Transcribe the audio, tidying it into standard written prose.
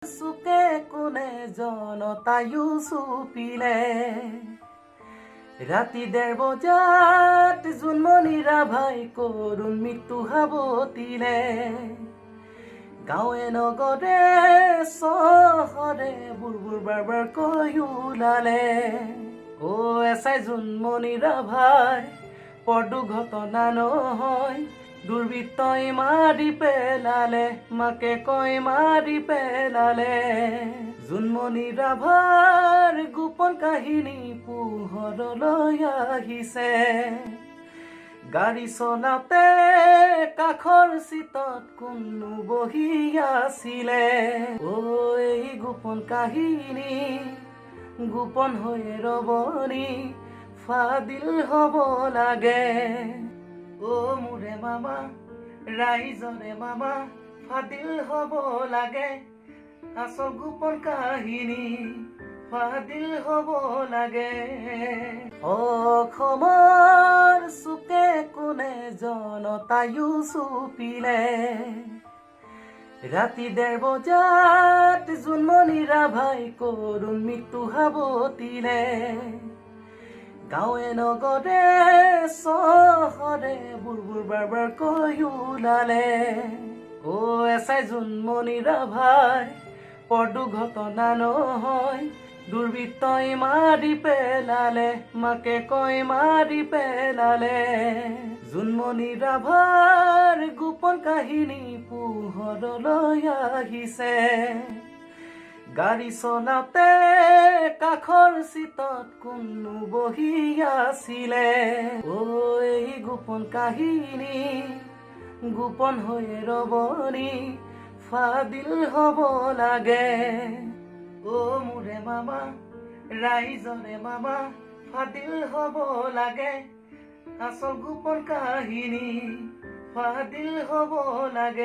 চুকে কোনে জনতায়ু চুপিলে ৰাতি ১:৩০ বজাত জোনমণি ৰাভাই কৰুণ মৃত্যু সাৱটিলে গাঁৱে নগৰে চহৰে বুৰবুৰ বাৰবাৰ কৈ ওলালে এছাই জোনমণি ৰাভাই পৰ দুৰ্ঘটনা নহয় দুৰ্বৃত্তই মাৰি পেলালে মাকে কৈ মাৰি পেলালে জোনমণি ৰাভাৰ গোপন কাহিনী পোহৰলৈ আহিছে গাড়ী চলাওঁতে কাষৰ চিটত কোনো বহি আছিলে এই গোপন কাহিনী গোপন হৈ ৰবনি ফাদিল হ'ব লাগে মোৰে মামা ৰাইজৰে মামা ফাদিল হ'ব লাগে আচল গোপন কাহিনী ফাদিল হ'ব লাগে অসমৰ চুকে কোনে জনতায়ু চুপিলে ৰাতি ১:৩০ বজাত জোনমণি ৰাভাই কৰুণ মৃত্যু সাৱটিলে গাঁৱে নগৰে চহৰে বুৰবুৰ বাৰবাৰ কৈ ওলালে এছাই জোনমণি ৰাভাই পৰ দুৰ্ঘটনা নহয় দুৰ্বৃত্তই মাৰি পেলালে মাকে কৈ মাৰি পেলালে জোনমণি ৰাভাৰ গোপন কাহিনী পোহৰলৈ আহিছে গাড়ী চলাওঁতে কাষৰ চিটত কোনো বহি আছিলে এই গোপন কাহিনী গোপন হৈ ৰবনি ফাদিল হ'ব লাগে মোৰে মামা ৰাইজৰে মামা ফাদিল হ'ব লাগে আচল গোপন কাহিনী ফাদিল হ'ব লাগে।